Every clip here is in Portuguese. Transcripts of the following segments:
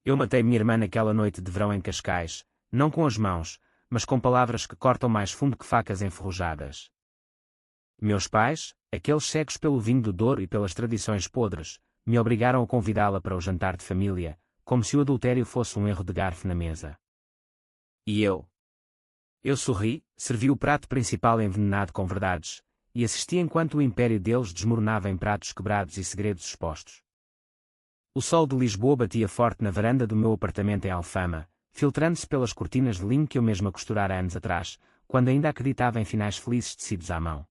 Eu matei minha irmã naquela noite de verão em Cascais, não com as mãos, mas com palavras que cortam mais fundo que facas enferrujadas. Meus pais, aqueles cegos pelo vinho do Douro e pelas tradições podres, me obrigaram a convidá-la para o jantar de família, como se o adultério fosse um erro de garfo na mesa. E eu? Eu sorri, servi o prato principal envenenado com verdades, e assisti enquanto o império deles desmoronava em pratos quebrados e segredos expostos. O sol de Lisboa batia forte na varanda do meu apartamento em Alfama, filtrando-se pelas cortinas de linho que eu mesma costurara anos atrás, quando ainda acreditava em finais felizes tecidos à mão.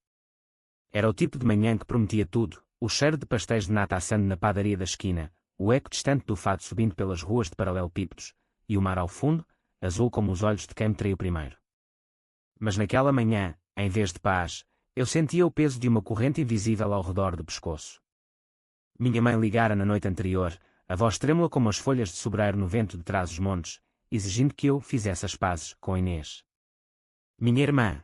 Era o tipo de manhã que prometia tudo, o cheiro de pastéis de nata assando na padaria da esquina, o eco distante do fado subindo pelas ruas de paralelepípedos, e o mar ao fundo, azul como os olhos de quem me traiu primeiro. Mas naquela manhã, em vez de paz, eu sentia o peso de uma corrente invisível ao redor do pescoço. Minha mãe ligara na noite anterior, a voz trêmula como as folhas de sobreiro no vento de trás os montes, exigindo que eu fizesse as pazes com Inês. Minha irmã.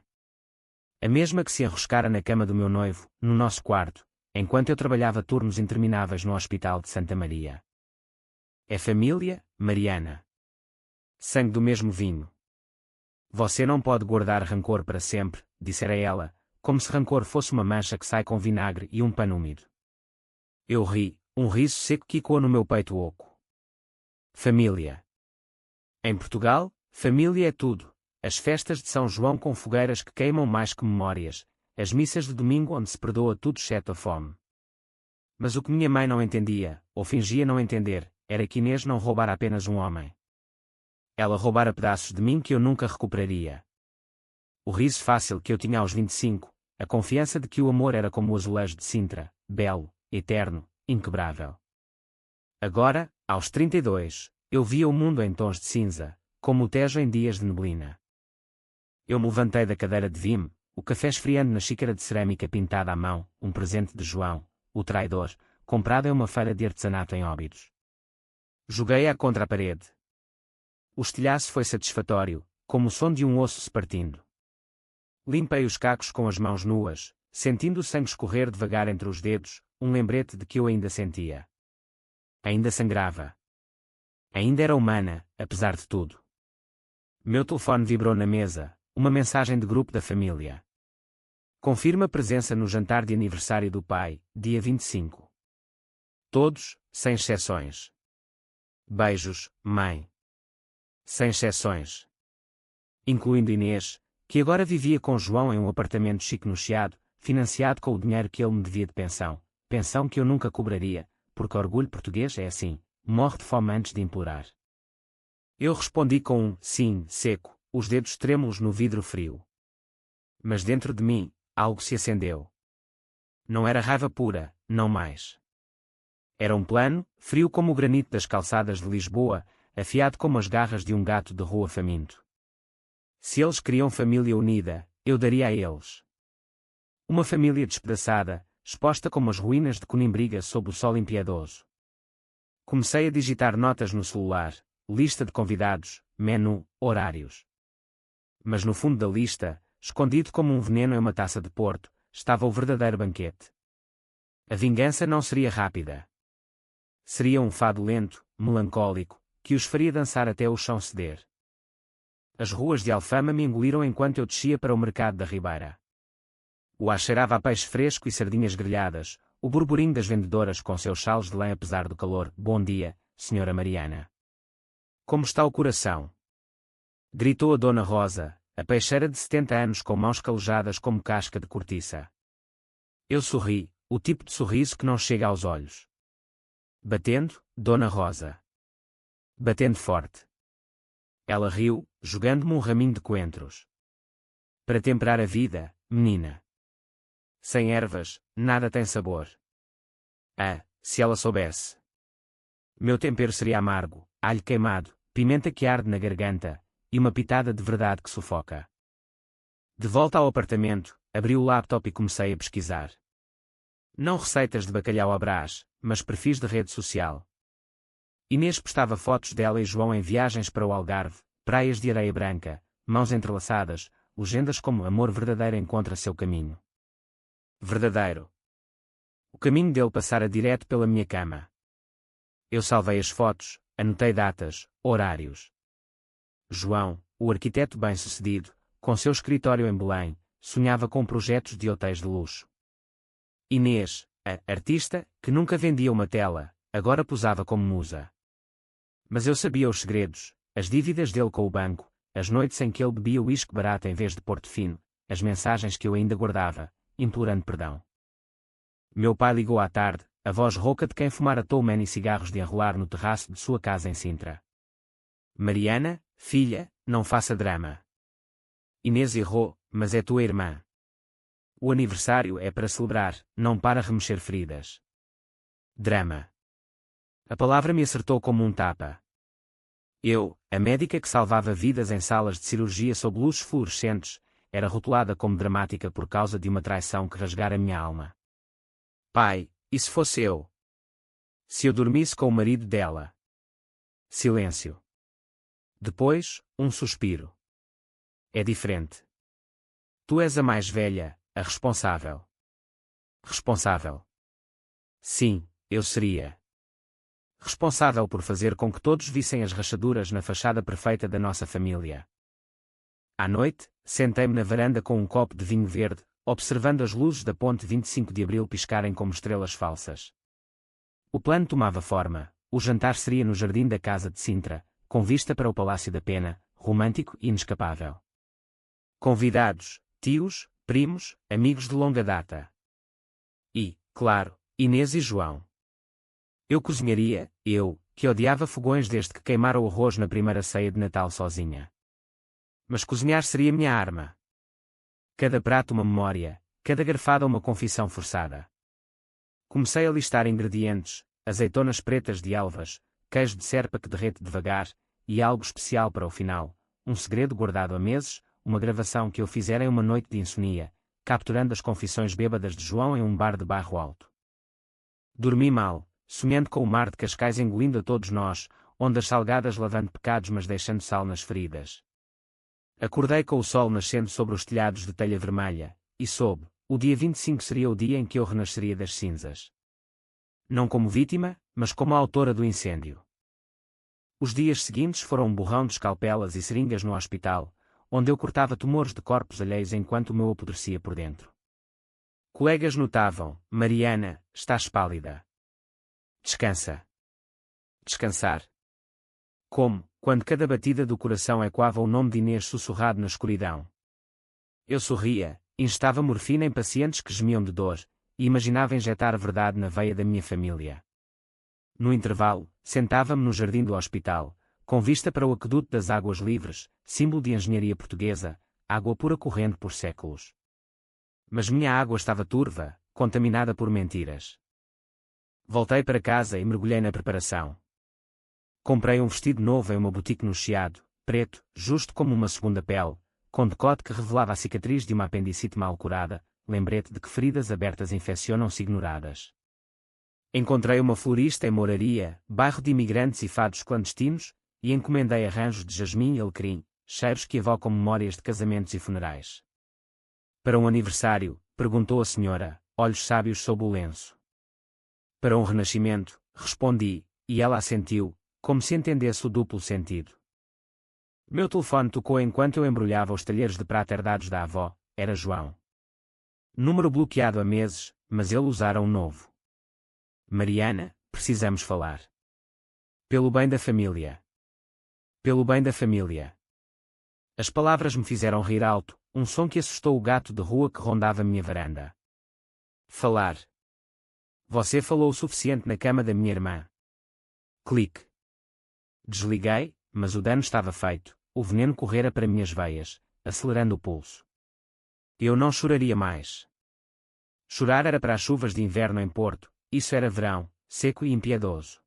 A mesma que se enroscara na cama do meu noivo, no nosso quarto, enquanto eu trabalhava turnos intermináveis no Hospital de Santa Maria. É família, Mariana. Sangue do mesmo vinho. Você não pode guardar rancor para sempre, dissera ela, como se rancor fosse uma mancha que sai com vinagre e um pano úmido. Eu ri, um riso seco que ecoou no meu peito oco. Família. Em Portugal, família é tudo. As festas de São João com fogueiras que queimam mais que memórias, as missas de domingo onde se perdoa tudo exceto a fome. Mas o que minha mãe não entendia, ou fingia não entender, era que Inês não roubara apenas um homem. Ela roubara pedaços de mim que eu nunca recuperaria. O riso fácil que eu tinha aos 25, a confiança de que o amor era como o azulejo de Sintra, belo, eterno, inquebrável. Agora, aos 32, eu via o mundo em tons de cinza, como o Tejo em dias de neblina. Eu me levantei da cadeira de vime, o café esfriando na xícara de cerâmica pintada à mão, um presente de João, o traidor, comprado em uma feira de artesanato em Óbidos. Joguei-a contra a parede. O estilhaço foi satisfatório, como o som de um osso se partindo. Limpei os cacos com as mãos nuas, sentindo o sangue escorrer devagar entre os dedos, um lembrete de que eu ainda sentia. Ainda sangrava. Ainda era humana, apesar de tudo. Meu telefone vibrou na mesa, uma mensagem de grupo da família. Confirma presença no jantar de aniversário do pai, dia 25. Todos, sem exceções. Beijos, mãe. Sem exceções. Incluindo Inês, que agora vivia com João em um apartamento chique no Chiado, financiado com o dinheiro que ele me devia de pensão que eu nunca cobraria, porque orgulho português é assim, morre de fome antes de implorar. Eu respondi com um sim seco, os dedos trêmulos no vidro frio. Mas dentro de mim, algo se acendeu. Não era raiva pura, não mais. Era um plano, frio como o granito das calçadas de Lisboa, afiado como as garras de um gato de rua faminto. Se eles queriam família unida, eu daria a eles. Uma família despedaçada, exposta como as ruínas de Conimbriga sob o sol impiedoso. Comecei a digitar notas no celular, lista de convidados, menu, horários. Mas no fundo da lista, escondido como um veneno em uma taça de porto, estava o verdadeiro banquete. A vingança não seria rápida. Seria um fado lento, melancólico, que os faria dançar até o chão ceder. As ruas de Alfama me engoliram enquanto eu descia para o mercado da Ribeira. O ar cheirava a peixe fresco e sardinhas grelhadas, o burburinho das vendedoras com seus chalos de lã apesar do calor. Bom dia, senhora Mariana. Como está o coração? Gritou a Dona Rosa, a peixeira de 70 anos com mãos calejadas como casca de cortiça. Eu sorri, o tipo de sorriso que não chega aos olhos. Batendo, Dona Rosa. Batendo forte. Ela riu, jogando-me um raminho de coentros. Para temperar a vida, menina. Sem ervas, nada tem sabor. Ah, se ela soubesse. Meu tempero seria amargo, alho queimado, pimenta que arde na garganta, e uma pitada de verdade que sufoca. De volta ao apartamento, abri o laptop e comecei a pesquisar. Não receitas de bacalhau à Brás, mas perfis de rede social. Inês postava fotos dela e João em viagens para o Algarve, praias de areia branca, mãos entrelaçadas, legendas como amor verdadeiro encontra seu caminho. Verdadeiro. O caminho dele passara direto pela minha cama. Eu salvei as fotos, anotei datas, horários. João, o arquiteto bem-sucedido, com seu escritório em Belém, sonhava com projetos de hotéis de luxo. Inês, a artista, que nunca vendia uma tela, agora posava como musa. Mas eu sabia os segredos, as dívidas dele com o banco, as noites em que ele bebia uísque barato em vez de Porto Fino, as mensagens que eu ainda guardava, implorando perdão. Meu pai ligou à tarde, a voz rouca de quem fumara tolmen e cigarros de enrolar no terraço de sua casa em Sintra. Mariana, filha, não faça drama. Inês errou, mas é tua irmã. O aniversário é para celebrar, não para remexer feridas. Drama. A palavra me acertou como um tapa. Eu, a médica que salvava vidas em salas de cirurgia sob luzes fluorescentes, era rotulada como dramática por causa de uma traição que rasgara minha alma. Pai, e se fosse eu? Se eu dormisse com o marido dela? Silêncio. Depois, um suspiro. É diferente. Tu és a mais velha, a responsável. Responsável. Sim, eu seria. Responsável por fazer com que todos vissem as rachaduras na fachada perfeita da nossa família. À noite, sentei-me na varanda com um copo de vinho verde, observando as luzes da ponte 25 de Abril piscarem como estrelas falsas. O plano tomava forma, o jantar seria no jardim da casa de Sintra, com vista para o Palácio da Pena, romântico e inescapável. Convidados, tios, primos, amigos de longa data. E, claro, Inês e João. Eu cozinharia, eu, que odiava fogões desde que queimara o arroz na primeira ceia de Natal sozinha. Mas cozinhar seria minha arma. Cada prato uma memória, cada garfada uma confissão forçada. Comecei a listar ingredientes, azeitonas pretas de Elvas, queijo de serpa que derrete devagar, e algo especial para o final, um segredo guardado há meses, uma gravação que eu fizera em uma noite de insomnia, capturando as confissões bêbadas de João em um bar de Bairro Alto. Dormi mal, sonhando com o mar de Cascais engolindo a todos nós, ondas salgadas lavando pecados mas deixando sal nas feridas. Acordei com o sol nascendo sobre os telhados de telha vermelha, e soube, o dia 25 seria o dia em que eu renasceria das cinzas. Não como vítima, mas como autora do incêndio. Os dias seguintes foram um borrão de escalpelas e seringas no hospital, onde eu cortava tumores de corpos alheios enquanto o meu apodrecia por dentro. Colegas notavam, Mariana, estás pálida. Descansa. Descansar. Como, quando cada batida do coração ecoava o nome de Inês sussurrado na escuridão. Eu sorria, injetava morfina em pacientes que gemiam de dor, e imaginava injetar a verdade na veia da minha família. No intervalo, sentava-me no jardim do hospital, com vista para o aqueduto das águas livres, símbolo de engenharia portuguesa, água pura correndo por séculos. Mas minha água estava turva, contaminada por mentiras. Voltei para casa e mergulhei na preparação. Comprei um vestido novo em uma boutique no Chiado, preto, justo como uma segunda pele, com decote que revelava a cicatriz de uma apendicite mal curada, lembrete de que feridas abertas infeccionam-se ignoradas. Encontrei uma florista em Moraria, bairro de imigrantes e fados clandestinos, e encomendei arranjos de jasmim e alecrim, cheiros que evocam memórias de casamentos e funerais. Para um aniversário, perguntou a senhora, olhos sábios sob o lenço. Para um renascimento, respondi, e ela assentiu, como se entendesse o duplo sentido. Meu telefone tocou enquanto eu embrulhava os talheres de prata herdados da avó, era João. Número bloqueado há meses, mas ele usara um novo. Mariana, precisamos falar. Pelo bem da família. Pelo bem da família. As palavras me fizeram rir alto, um som que assustou o gato de rua que rondava minha varanda. Falar. Você falou o suficiente na cama da minha irmã. Clique. Desliguei, mas o dano estava feito, o veneno correra para minhas veias, acelerando o pulso. Eu não choraria mais. Chorar era para as chuvas de inverno em Porto, isso era verão, seco e impiedoso.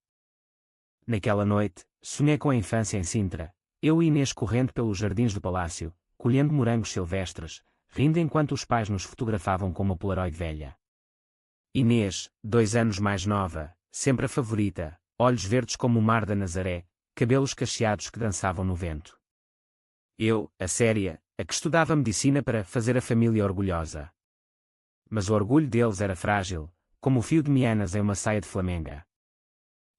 Naquela noite, sonhei com a infância em Sintra, eu e Inês correndo pelos jardins do palácio, colhendo morangos silvestres, rindo enquanto os pais nos fotografavam com uma Polaroid velha. Inês, 2 anos mais nova, sempre a favorita, olhos verdes como o mar da Nazaré, cabelos cacheados que dançavam no vento. Eu, a séria, a que estudava medicina para fazer a família orgulhosa. Mas o orgulho deles era frágil, como o fio de meanas em uma saia de flamenga.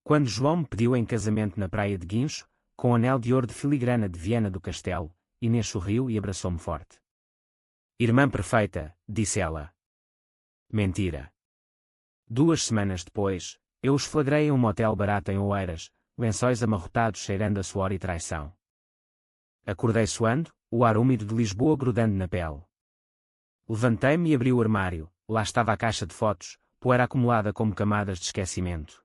Quando João me pediu em casamento na praia de Guincho, com o anel de ouro de filigrana de Viana do Castelo, Inês sorriu e abraçou-me forte. Irmã perfeita, disse ela. Mentira. 2 semanas depois, eu os flagrei em um motel barato em Oeiras, lençóis amarrotados cheirando a suor e traição. Acordei suando, o ar úmido de Lisboa grudando na pele. Levantei-me e abri o armário, lá estava a caixa de fotos, poeira acumulada como camadas de esquecimento.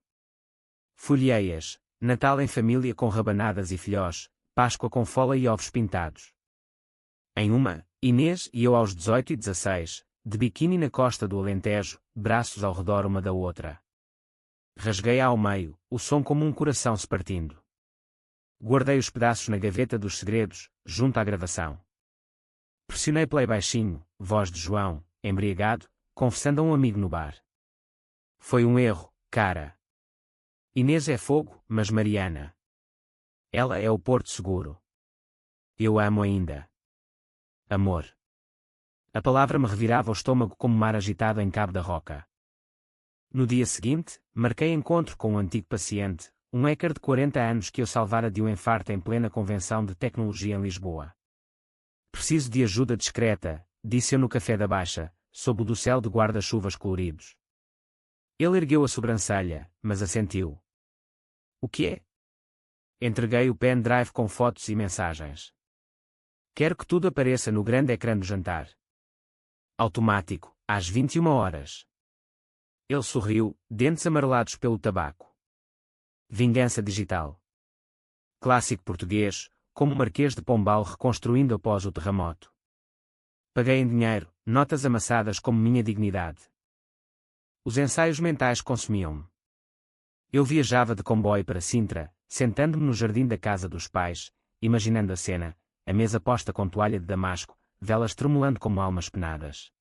Folhei-as, Natal em família com rabanadas e filhós, Páscoa com fola e ovos pintados. Em uma, Inês e eu aos 18 e 16, de biquíni na costa do Alentejo, braços ao redor uma da outra. Rasguei-a ao meio, o som como um coração se partindo. Guardei os pedaços na gaveta dos segredos, junto à gravação. Pressionei play baixinho, voz de João, embriagado, confessando a um amigo no bar. Foi um erro, cara. Inês é fogo, mas Mariana. Ela é o porto seguro. Eu a amo ainda. Amor. A palavra me revirava o estômago como mar agitado em Cabo da Roca. No dia seguinte, marquei encontro com um antigo paciente, um hacker de 40 anos que eu salvara de um infarto em plena convenção de tecnologia em Lisboa. Preciso de ajuda discreta, disse eu no café da Baixa, sob o dossel de guarda-chuvas coloridos. Ele ergueu a sobrancelha, mas assentiu. O que é? Entreguei o pendrive com fotos e mensagens. Quero que tudo apareça no grande ecrã do jantar. Automático, às 21 horas. Ele sorriu, dentes amarelados pelo tabaco. Vingança digital. Clássico português, como o Marquês de Pombal reconstruindo após o terremoto. Paguei em dinheiro, notas amassadas como minha dignidade. Os ensaios mentais consumiam-me. Eu viajava de comboio para Sintra, sentando-me no jardim da casa dos pais, imaginando a cena, a mesa posta com toalha de damasco, velas tremulando como almas penadas.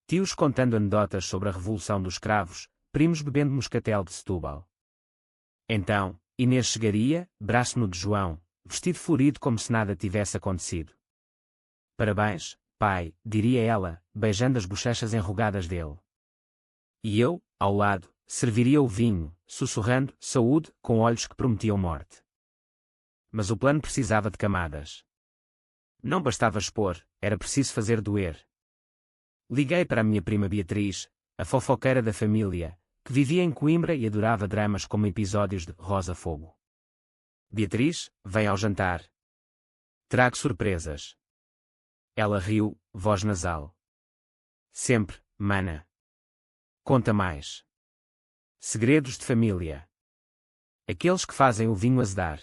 Tios contando anedotas sobre a Revolução dos Cravos, primos bebendo moscatel de Setúbal. Então, Inês chegaria, braço no de João, vestido florido como se nada tivesse acontecido. Parabéns, pai, diria ela, beijando as bochechas enrugadas dele. E eu, ao lado, serviria o vinho, sussurrando, saúde, com olhos que prometiam morte. Mas o plano precisava de camadas. Não bastava expor, era preciso fazer doer. Liguei para a minha prima Beatriz, a fofoqueira da família, que vivia em Coimbra e adorava dramas como episódios de Rosa Fogo. Beatriz, vem ao jantar. Trago surpresas. Ela riu, voz nasal. Sempre, mana. Conta mais. Segredos de família. Aqueles que fazem o vinho azedar.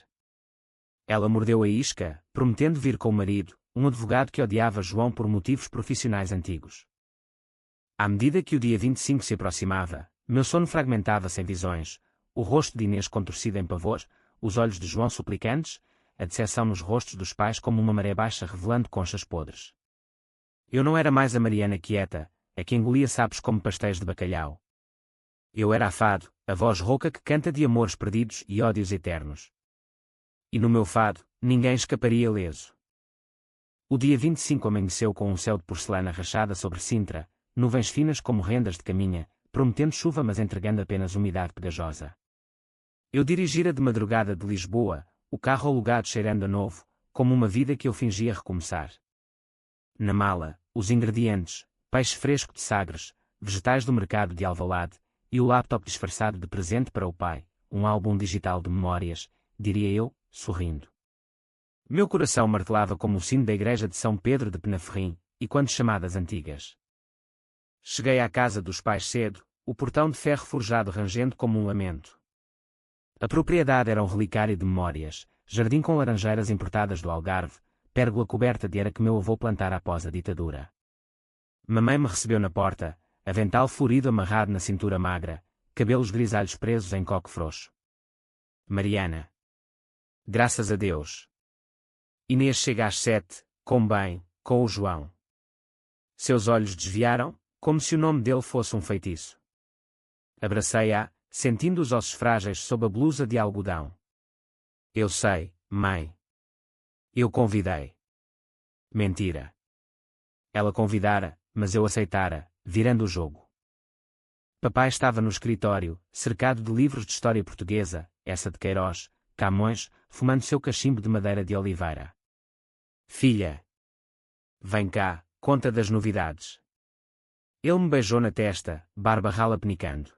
Ela mordeu a isca, prometendo vir com o marido, um advogado que odiava João por motivos profissionais antigos. À medida que o dia 25 se aproximava, meu sono fragmentava-se em visões, o rosto de Inês contorcido em pavor, os olhos de João suplicantes, a decepção nos rostos dos pais como uma maré baixa revelando conchas podres. Eu não era mais a Mariana quieta, a que engolia sapos como pastéis de bacalhau. Eu era a fado, a voz rouca que canta de amores perdidos e ódios eternos. E no meu fado, ninguém escaparia ileso. O dia 25 amanheceu com um céu de porcelana rachada sobre Sintra, nuvens finas como rendas de caminha, prometendo chuva mas entregando apenas umidade pegajosa. Eu dirigira de madrugada de Lisboa, o carro alugado cheirando a novo, como uma vida que eu fingia recomeçar. Na mala, os ingredientes, peixe fresco de Sagres, vegetais do mercado de Alvalade, e o laptop disfarçado de presente para o pai, um álbum digital de memórias, diria eu, sorrindo. Meu coração martelava como o sino da igreja de São Pedro de Penaferrim, e quando chamadas antigas. Cheguei à casa dos pais cedo, o portão de ferro forjado rangendo como um lamento. A propriedade era um relicário de memórias, jardim com laranjeiras importadas do Algarve, pérgola coberta de era que meu avô plantara após a ditadura. Mamãe me recebeu na porta, avental florido amarrado na cintura magra, cabelos grisalhos presos em coque frouxo. Mariana. Graças a Deus. Inês chega às 7, com bem, com o João. Seus olhos desviaram, como se o nome dele fosse um feitiço. Abracei-a, sentindo os ossos frágeis sob a blusa de algodão. Eu sei, mãe. Eu convidei. Mentira. Ela convidara, mas eu aceitara, virando o jogo. Papai estava no escritório, cercado de livros de história portuguesa, essa de Queiroz, Camões, fumando seu cachimbo de madeira de oliveira. Filha! Vem cá, conta das novidades. Ele me beijou na testa, barba rala penicando.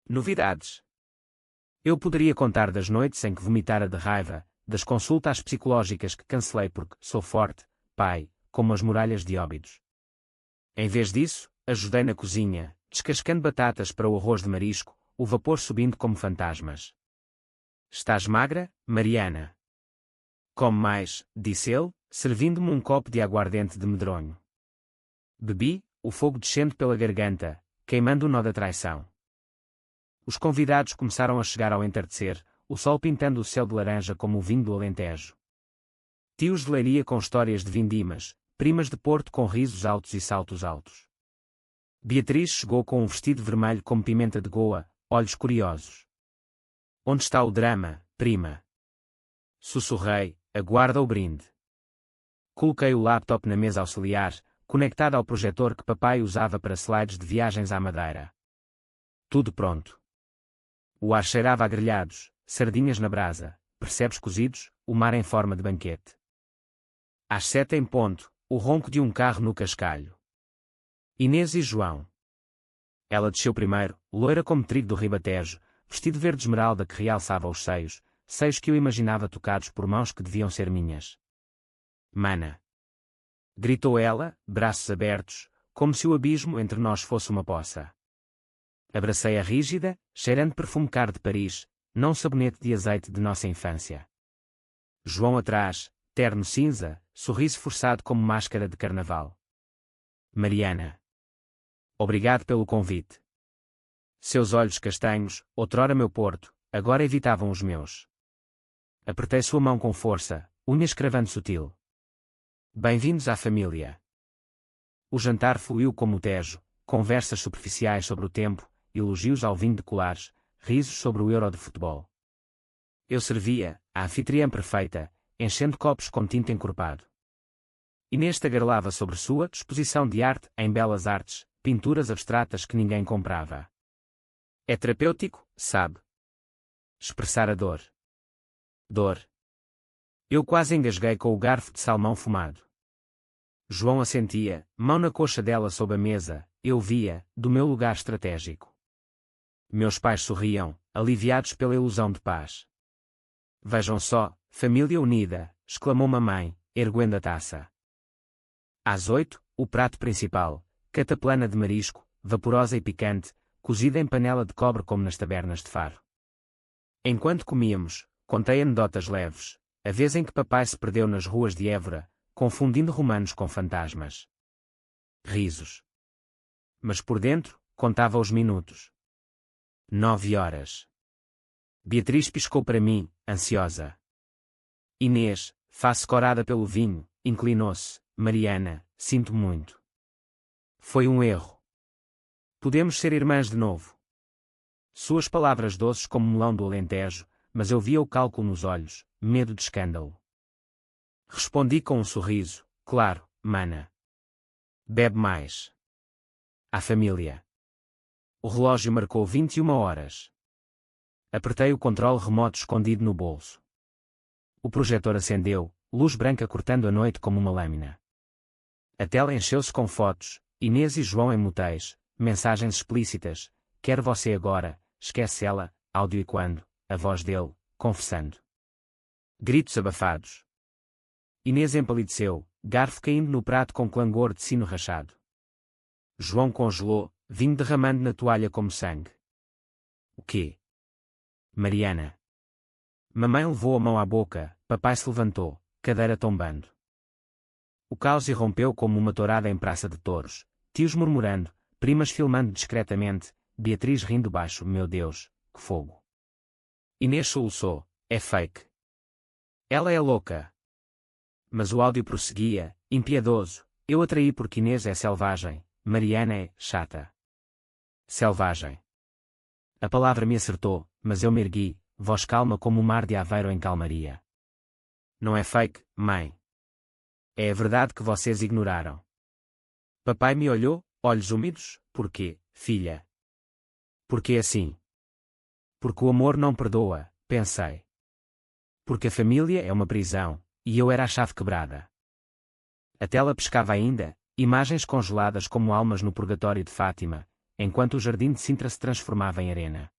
Novidades? Eu poderia contar das noites em que vomitara de raiva, das consultas psicológicas que cancelei porque sou forte, pai, como as muralhas de Óbidos. Em vez disso, ajudei na cozinha, descascando batatas para o arroz de marisco, o vapor subindo como fantasmas. Estás magra, Mariana? Come mais, disse ele, servindo-me um copo de aguardente de medronho. Bebi, o fogo descendo pela garganta, queimando o nó da traição. Os convidados começaram a chegar ao entardecer, o sol pintando o céu de laranja como o vinho do Alentejo. Tios de leiria com histórias de vindimas, primas de Porto com risos altos e saltos altos. Beatriz chegou com um vestido vermelho como pimenta de Goa, olhos curiosos. Onde está o drama, prima? Sussurrei, aguarda o brinde. Coloquei o laptop na mesa auxiliar, conectado ao projetor que papai usava para slides de viagens à Madeira. Tudo pronto. O ar cheirava a grelhados, sardinhas na brasa, percebes cozidos, o mar em forma de banquete. Às 7 em ponto, o ronco de um carro no cascalho. Inês e João. Ela desceu primeiro, loira como trigo do Ribatejo, vestido verde esmeralda que realçava os seios, seios que eu imaginava tocados por mãos que deviam ser minhas. Mana! Gritou ela, braços abertos, como se o abismo entre nós fosse uma poça. Abracei-a rígida, cheirando perfume caro de Paris, não sabonete de azeite de nossa infância. João atrás, terno cinza, sorriso forçado como máscara de carnaval. Mariana. Obrigado pelo convite. Seus olhos castanhos, outrora meu porto, agora evitavam os meus. Apertei sua mão com força, unhas cravando sutil. Bem-vindos à família. O jantar fluiu como o Tejo, conversas superficiais sobre o tempo, elogios ao vinho de colares, risos sobre o Euro de futebol. Eu servia, a anfitriã perfeita, enchendo copos com tinta encorpado. Inês tagarelava sobre sua exposição de arte em belas artes, pinturas abstratas que ninguém comprava. É terapêutico, sabe? Expressar a dor. Dor. Eu quase engasguei com o garfo de salmão fumado. João assentia, mão na coxa dela sob a mesa, eu via, do meu lugar estratégico. Meus pais sorriam, aliviados pela ilusão de paz. Vejam só, família unida, exclamou mamãe, erguendo a taça. Às 8, o prato principal, cataplana de marisco, vaporosa e picante, cozida em panela de cobre como nas tabernas de Faro. Enquanto comíamos, contei anedotas leves, a vez em que papai se perdeu nas ruas de Évora, confundindo romanos com fantasmas. Risos. Mas por dentro, contava os minutos. 9 horas. Beatriz piscou para mim, ansiosa. Inês, face corada pelo vinho, inclinou-se. Mariana, sinto muito. Foi um erro. Podemos ser irmãs de novo. Suas palavras doces como melão do Alentejo, mas eu via o cálculo nos olhos, medo de escândalo. Respondi com um sorriso, claro, mana. Bebe mais. À família. O relógio marcou 21 horas. Apertei o controle remoto escondido no bolso. O projetor acendeu, luz branca cortando a noite como uma lâmina. A tela encheu-se com fotos, Inês e João em motéis, mensagens explícitas, quero você agora, esquece ela, áudio e quando, a voz dele, confessando. Gritos abafados. Inês empalideceu, garfo caindo no prato com clangor de sino rachado. João congelou, vinho derramando na toalha como sangue. O quê? Mariana. Mamãe levou a mão à boca, papai se levantou, cadeira tombando. O caos irrompeu como uma tourada em praça de touros, tios murmurando, primas filmando discretamente, Beatriz rindo baixo, meu Deus, que fogo. Inês soluçou, é fake. Ela é louca. Mas o áudio prosseguia, impiedoso, eu atraí porque Inês é selvagem, Mariana é chata. Selvagem. A palavra me acertou, mas eu me ergui, voz calma como o mar de Aveiro em calmaria. Não é fake, mãe. É a verdade que vocês ignoraram. Papai me olhou, olhos úmidos, por quê, filha? Porque assim? Porque o amor não perdoa, pensei. Porque a família é uma prisão, e eu era a chave quebrada. A tela pescava ainda, imagens congeladas como almas no purgatório de Fátima, enquanto o jardim de Sintra se transformava em arena.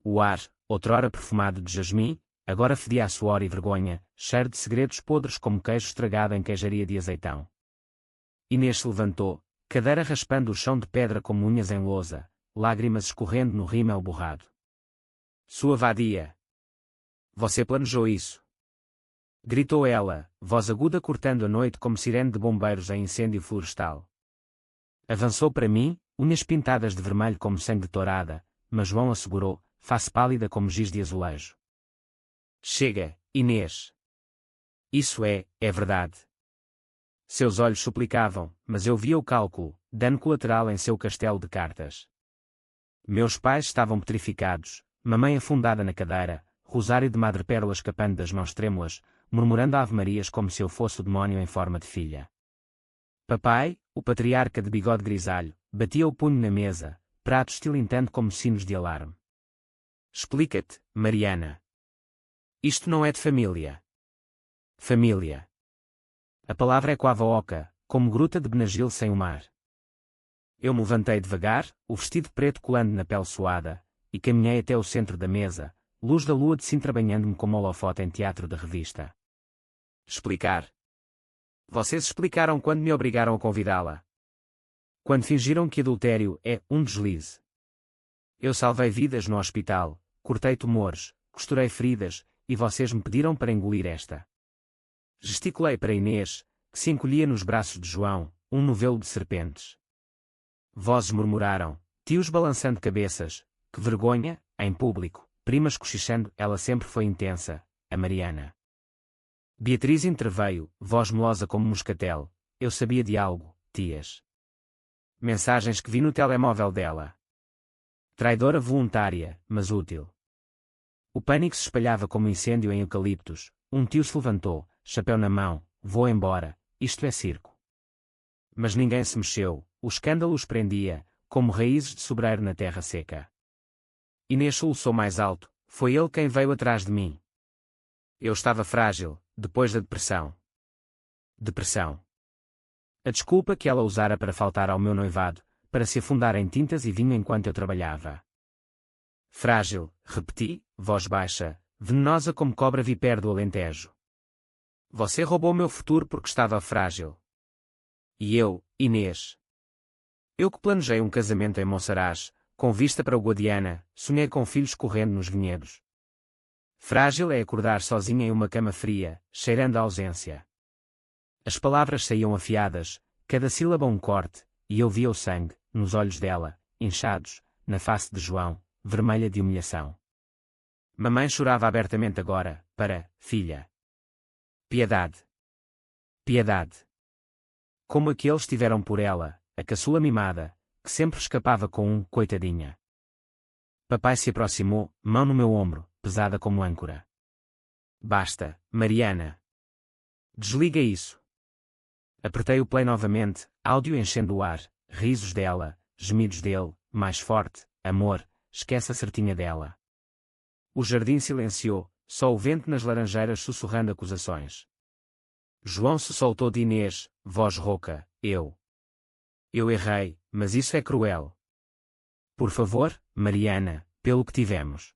O ar, outrora perfumado de jasmim, agora fedia a suor e vergonha, cheiro de segredos podres como queijo estragado em queijaria de azeitão. Inês se levantou, cadeira raspando o chão de pedra como unhas em lousa, lágrimas escorrendo no rímel borrado. Sua vadia! Você planejou isso? Gritou ela, voz aguda cortando a noite como sirene de bombeiros em incêndio florestal. Avançou para mim, unhas pintadas de vermelho como sangue de tourada, mas João assegurou, face pálida como giz de azulejo. Chega, Inês. Isso é verdade. Seus olhos suplicavam, mas eu via o cálculo, dano colateral em seu castelo de cartas. Meus pais estavam petrificados, mamãe afundada na cadeira, rosário de madrepérola escapando das mãos trêmulas, murmurando ave-marias como se eu fosse o demónio em forma de filha. Papai, o patriarca de bigode grisalho, batia o punho na mesa, pratos tilintando como sinos de alarme. Explica-te, Mariana. Isto não é de família. Família. A palavra ecoava oca, como gruta de Benagil sem o mar. Eu me levantei devagar, o vestido preto colando na pele suada, e caminhei até o centro da mesa, luz da lua de Sintra banhando-me como holofote em teatro de revista. Explicar. Vocês explicaram quando me obrigaram a convidá-la. Quando fingiram que adultério é um deslize. Eu salvei vidas no hospital, cortei tumores, costurei feridas, e vocês me pediram para engolir esta. Gesticulei para Inês, que se encolhia nos braços de João, um novelo de serpentes. Vozes murmuraram, tios balançando cabeças, que vergonha, em público, primas cochichando, ela sempre foi intensa, a Mariana. Beatriz interveio, voz melosa como moscatel, eu sabia de algo, tias. Mensagens que vi no telemóvel dela. Traidora voluntária, mas útil. O pânico se espalhava como incêndio em eucaliptos, um tio se levantou, chapéu na mão, vou embora, isto é circo. Mas ninguém se mexeu, o escândalo os prendia, como raízes de sobreiro na terra seca. Inês soluçou mais alto, foi ele quem veio atrás de mim. Eu estava frágil, depois da depressão. Depressão. A desculpa que ela usara para faltar ao meu noivado, para se afundar em tintas e vinho enquanto eu trabalhava. Frágil, repeti, voz baixa, venenosa como cobra vipera do Alentejo. Você roubou meu futuro porque estava frágil. E eu, Inês. Eu que planejei um casamento em Monsaraz, com vista para o Guadiana, sonhei com filhos correndo nos vinhedos. Frágil é acordar sozinha em uma cama fria, cheirando a ausência. As palavras saíam afiadas, cada sílaba um corte, e eu via o sangue, nos olhos dela, inchados, na face de João, vermelha de humilhação. Mamãe chorava abertamente agora, para, filha. Piedade. Piedade. Como aqueles tiveram por ela, a caçula mimada, que sempre escapava com um coitadinha. Papai se aproximou, mão no meu ombro, pesada como âncora. Basta, Mariana. Desliga isso. Apertei o play novamente, áudio enchendo o ar, risos dela, gemidos dele, mais forte, amor, esquece a certinha dela. O jardim silenciou, só o vento nas laranjeiras sussurrando acusações. João se soltou de Inês, voz rouca, eu errei, mas isso é cruel. Por favor, Mariana, pelo que tivemos.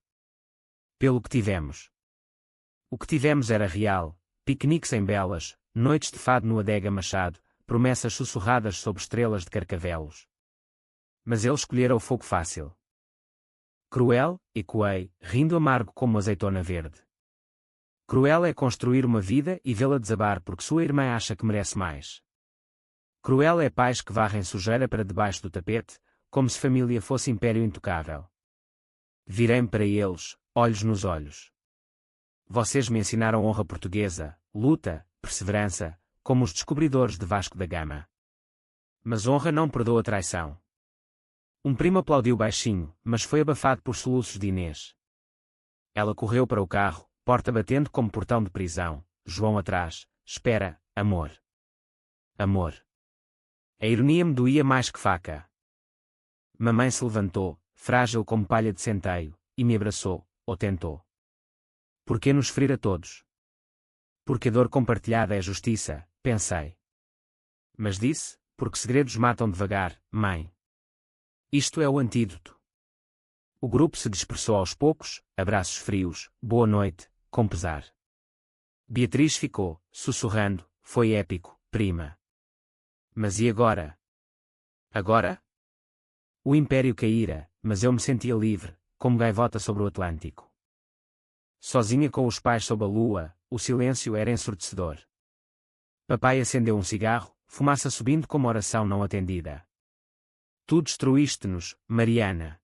Pelo que tivemos. O que tivemos era real, piqueniques em belas, noites de fado no Adega Machado, promessas sussurradas sob estrelas de carcavelos. Mas ele escolhera o fogo fácil. Cruel, ecoei, rindo amargo como azeitona verde. Cruel é construir uma vida e vê-la desabar porque sua irmã acha que merece mais. Cruel é pais que varrem sujeira para debaixo do tapete, como se família fosse império intocável. Virei-me para eles, olhos nos olhos. Vocês me ensinaram honra portuguesa, luta, perseverança, como os descobridores de Vasco da Gama. Mas honra não perdoa traição. Um primo aplaudiu baixinho, mas foi abafado por soluços de Inês. Ela correu para o carro, porta batendo como portão de prisão, João atrás, espera, amor. Amor. A ironia me doía mais que faca. Mamãe se levantou, frágil como palha de centeio, e me abraçou, ou tentou. Por que nos ferir a todos? Porque a dor compartilhada é justiça, pensei. Mas disse, porque segredos matam devagar, mãe. Isto é o antídoto. O grupo se dispersou aos poucos, abraços frios, boa noite, com pesar. Beatriz ficou, sussurrando, foi épico, prima. Mas e agora? Agora? O império caíra, mas eu me sentia livre, como gaivota sobre o Atlântico. Sozinha com os pais sob a lua, o silêncio era ensurdecedor. Papai acendeu um cigarro, fumaça subindo como oração não atendida. Tu destruíste-nos, Mariana.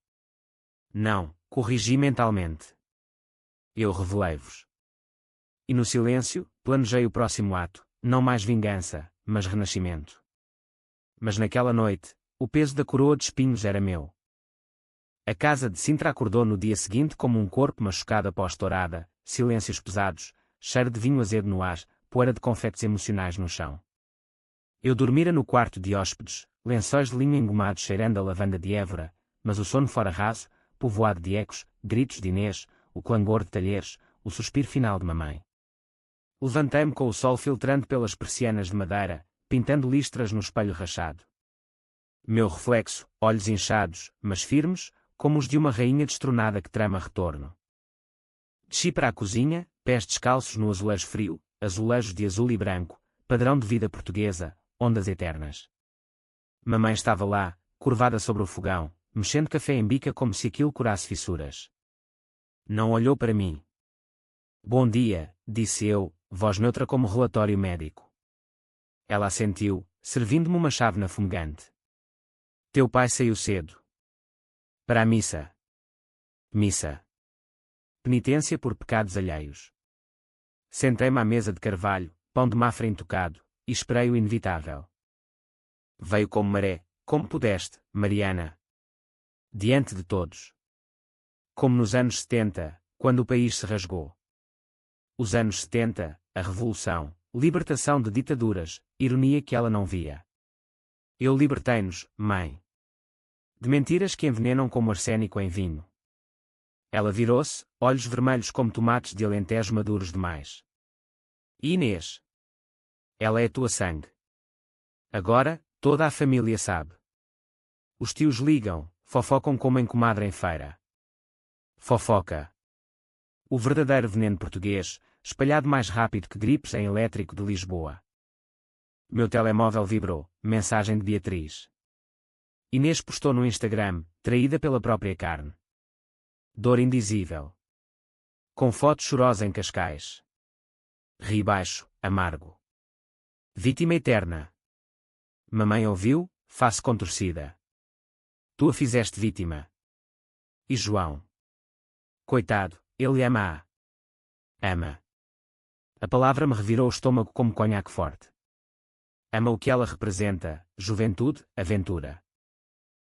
Não, corrigi mentalmente. Eu revelei-vos. E no silêncio, planejei o próximo ato, não mais vingança, mas renascimento. Mas naquela noite, o peso da coroa de espinhos era meu. A casa de Sintra acordou no dia seguinte como um corpo machucado após tourada, silêncios pesados, cheiro de vinho azedo no ar, poeira de confetes emocionais no chão. Eu dormira no quarto de hóspedes, lençóis de linho engomados cheirando a lavanda de Évora, mas o sono fora raso, povoado de ecos, gritos de Inês, o clangor de talheres, o suspiro final de mamãe. Levantei-me com o sol filtrando pelas persianas de madeira, pintando listras no espelho rachado. Meu reflexo, olhos inchados, mas firmes, como os de uma rainha destronada que trama retorno. Desci para a cozinha, pés descalços no azulejo frio, azulejos de azul e branco, padrão de vida portuguesa, ondas eternas. Mamãe estava lá, curvada sobre o fogão, mexendo café em bica como se aquilo curasse fissuras. Não olhou para mim. Bom dia, disse eu, voz neutra como relatório médico. Ela assentiu, servindo-me uma chávena fumegante. Teu pai saiu cedo. Para a missa. Missa. Penitência por pecados alheios. Sentei-me à mesa de carvalho, pão de mafra intocado, e esperei o inevitável. Veio como maré, como pudeste, Mariana. Diante de todos. Como nos anos 70, quando o país se rasgou. Os anos 70, a revolução, libertação de ditaduras, ironia que ela não via. Eu libertei-nos, mãe. De mentiras que envenenam como arsênico em vinho. Ela virou-se, olhos vermelhos como tomates de alentejo maduros demais. E Inês? Ela é tua sangue. Agora, toda a família sabe. Os tios ligam, fofocam como em comadre em feira. Fofoca. O verdadeiro veneno português, espalhado mais rápido que gripes em elétrico de Lisboa. Meu telemóvel vibrou, mensagem de Beatriz. Inês postou no Instagram, traída pela própria carne. Dor indizível. Com foto chorosa em Cascais. Ri baixo, amargo. Vítima eterna. Mamãe ouviu, face contorcida. Tu a fizeste vítima. E João? Coitado, ele ama-a. Ama. A palavra me revirou o estômago como conhaque forte. Ama o que ela representa, juventude, aventura.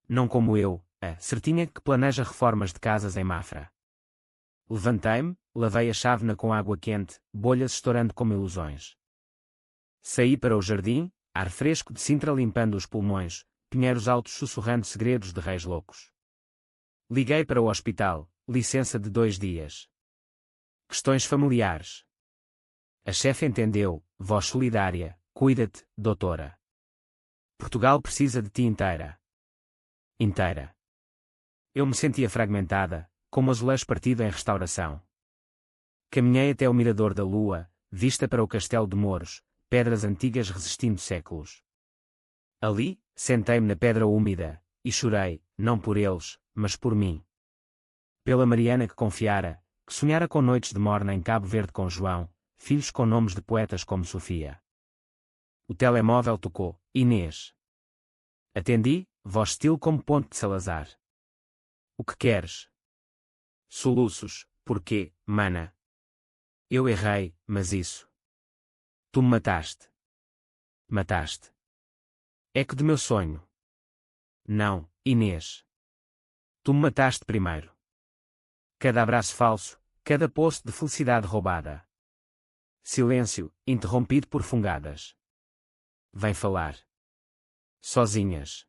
Não como eu, a certinha que planeja reformas de casas em Mafra. Levantei-me, lavei a chávena com água quente, bolhas estourando como ilusões. Saí para o jardim, ar fresco de Sintra limpando os pulmões, pinheiros altos sussurrando segredos de reis loucos. Liguei para o hospital, licença de 2 dias. Questões familiares. A chefe entendeu, voz solidária, cuida-te, doutora. Portugal precisa de ti inteira. Inteira. Eu me sentia fragmentada, como azulejo partido em restauração. Caminhei até o mirador da lua, vista para o castelo de Mouros, pedras antigas resistindo séculos. Ali, sentei-me na pedra úmida, e chorei, não por eles, mas por mim. Pela Mariana que confiara, que sonhara com noites de morna em Cabo Verde com João, filhos com nomes de poetas como Sofia. O telemóvel tocou, Inês. Atendi, voz sutil como ponte de Salazar. O que queres? Soluços, porquê, mana? Eu errei, mas isso. Tu me mataste. Mataste. Eco de meu sonho. Não, Inês. Tu me mataste primeiro. Cada abraço falso, cada poço de felicidade roubada. Silêncio, interrompido por fungadas. Vem falar. Sozinhas.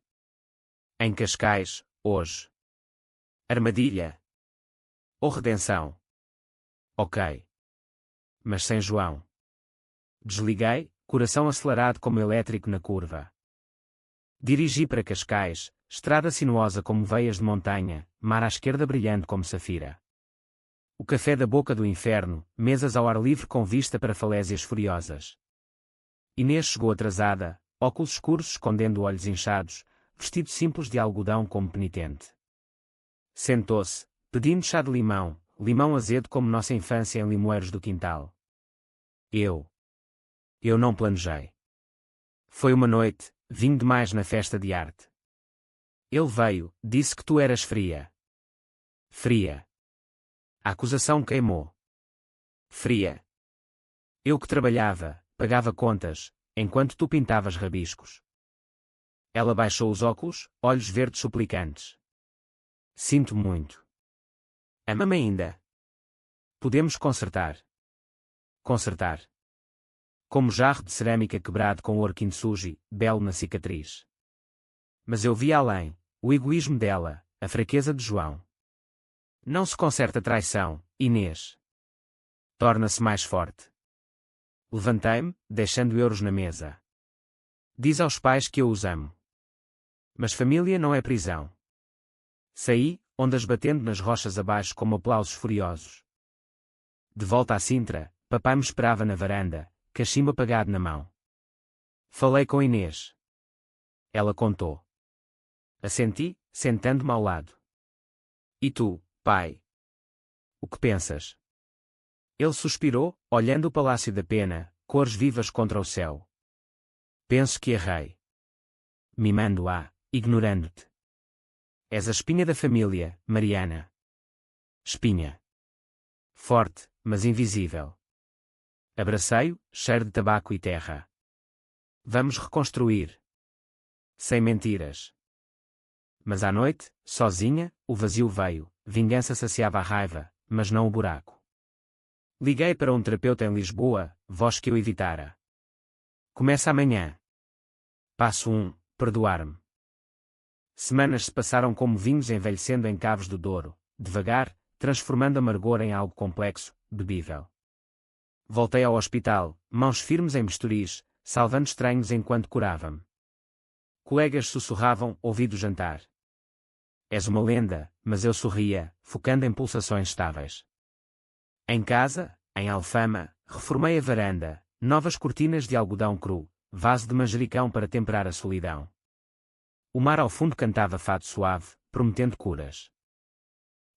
Em Cascais, hoje. Armadilha. Ou redenção. Ok. Mas sem João. Desliguei, coração acelerado como elétrico na curva. Dirigi para Cascais, estrada sinuosa como veias de montanha, mar à esquerda brilhante como safira. O café da boca do inferno, mesas ao ar livre com vista para falésias furiosas. Inês chegou atrasada, óculos escuros escondendo olhos inchados, vestido simples de algodão como penitente. Sentou-se, pedindo chá de limão, limão azedo como nossa infância em limoeiros do quintal. Eu não planejei. Foi uma noite, vim demais na festa de arte. Ele veio, disse que tu eras fria. Fria. A acusação queimou. Fria. Eu que trabalhava, pagava contas, enquanto tu pintavas rabiscos. Ela baixou os óculos, olhos verdes suplicantes. Sinto muito. Ama-me ainda. Podemos consertar. Consertar. Como jarro de cerâmica quebrado com ouro kintsugi, belo na cicatriz. Mas eu vi além, o egoísmo dela, a fraqueza de João. Não se conserta traição, Inês. Torna-se mais forte. Levantei-me, deixando euros na mesa. Diz aos pais que eu os amo. Mas família não é prisão. Saí, ondas batendo nas rochas abaixo como aplausos furiosos. De volta à Sintra, papai me esperava na varanda, cachimbo apagado na mão. Falei com Inês. Ela contou. Assenti, sentando-me ao lado. E tu, pai? O que pensas? Ele suspirou, olhando o Palácio da Pena, cores vivas contra o céu. Penso que errei. Mimando-a, ignorando-te. És a espinha da família, Mariana. Espinha. Forte, mas invisível. Abracei-o, cheiro de tabaco e terra. Vamos reconstruir. Sem mentiras. Mas à noite, sozinha, o vazio veio, vingança saciava a raiva, mas não o buraco. Liguei para um terapeuta em Lisboa, voz que eu evitara. Começa amanhã. Passo 1, perdoar-me. Semanas se passaram como vinhos envelhecendo em caves do Douro, devagar, transformando amargor em algo complexo, bebível. Voltei ao hospital, mãos firmes em bisturis, salvando estranhos enquanto curava-me. Colegas sussurravam, ouvi do jantar. És uma lenda, mas eu sorria, focando em pulsações estáveis. Em casa, em Alfama, reformei a varanda, novas cortinas de algodão cru, vaso de manjericão para temperar a solidão. O mar ao fundo cantava fado suave, prometendo curas.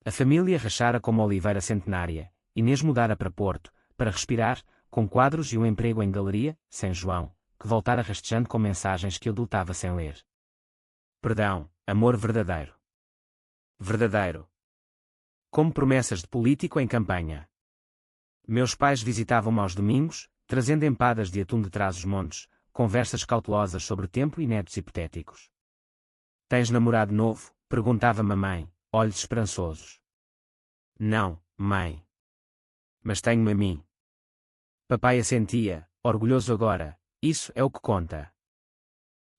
A família rachara como oliveira centenária, Inês mudara para Porto, para respirar, com quadros e um emprego em galeria, sem João, que voltara rastejando com mensagens que eu deleitava sem ler. Perdão, amor verdadeiro. Verdadeiro. Como promessas de político em campanha. Meus pais visitavam-me aos domingos, trazendo empadas de atum de Trás-os-Montes, conversas cautelosas sobre tempo e netos hipotéticos. Tens namorado novo? Perguntava-me a mãe, olhos esperançosos. Não, mãe. Mas tenho-me a mim. Papai assentia, orgulhoso agora, isso é o que conta.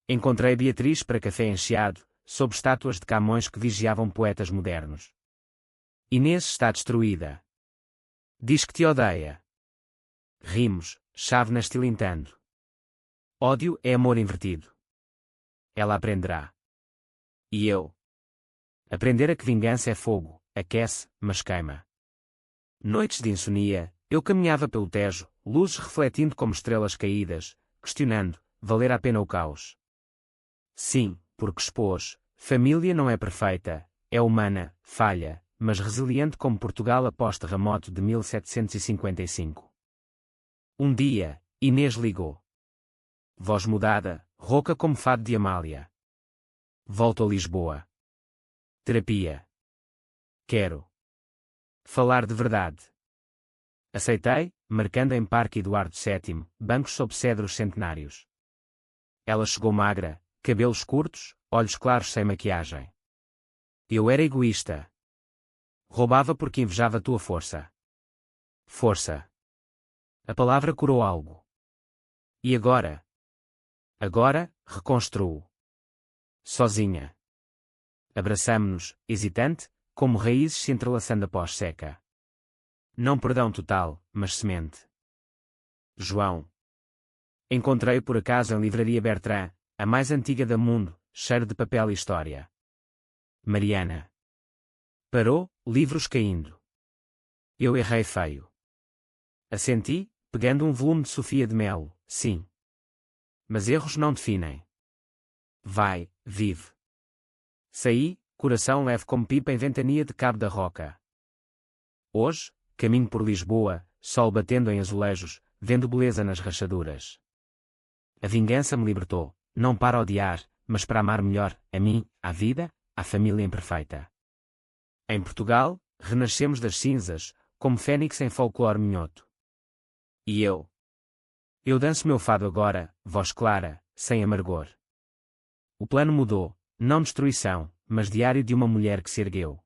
Encontrei Beatriz para café encheado, sob estátuas de Camões que vigiavam poetas modernos. Inês está destruída. Diz que te odeia. Rimos, chávena estilintando. Ódio é amor invertido. Ela aprenderá. E eu? Aprender a que vingança é fogo, aquece, mas queima. Noites de insonia, eu caminhava pelo Tejo, luzes refletindo como estrelas caídas, questionando, valer a pena o caos? Sim, porque expôs, família não é perfeita, é humana, falha, mas resiliente como Portugal após terremoto de 1755. Um dia, Inês ligou. Voz mudada, rouca como fado de Amália. Volto a Lisboa. Terapia. Quero falar de verdade. Aceitei, marcando em Parque Eduardo VII, bancos sob cedros centenários. Ela chegou magra, cabelos curtos, olhos claros sem maquiagem. Eu era egoísta. Roubava porque invejava tua força. Força. A palavra curou algo. E agora? Agora, reconstruo. Sozinha. Abraçamo-nos, hesitante, como raízes se entrelaçando após seca. Não perdão total, mas semente. João. Encontrei por acaso em livraria Bertrand, a mais antiga do mundo, cheiro de papel e história. Mariana. Parou, livros caindo. Eu errei feio. Assenti, pegando um volume de Sofia de Melo, sim. Mas erros não definem. Vai, vive. Saí, coração leve como pipa em ventania de Cabo da Roca. Hoje, caminho por Lisboa, sol batendo em azulejos, vendo beleza nas rachaduras. A vingança me libertou, não para odiar, mas para amar melhor, a mim, à vida, à família imperfeita. Em Portugal, renascemos das cinzas, como fênix em folclore minhoto. E eu? Eu danço meu fado agora, voz clara, sem amargor. O plano mudou, não destruição, mas diário de uma mulher que se ergueu.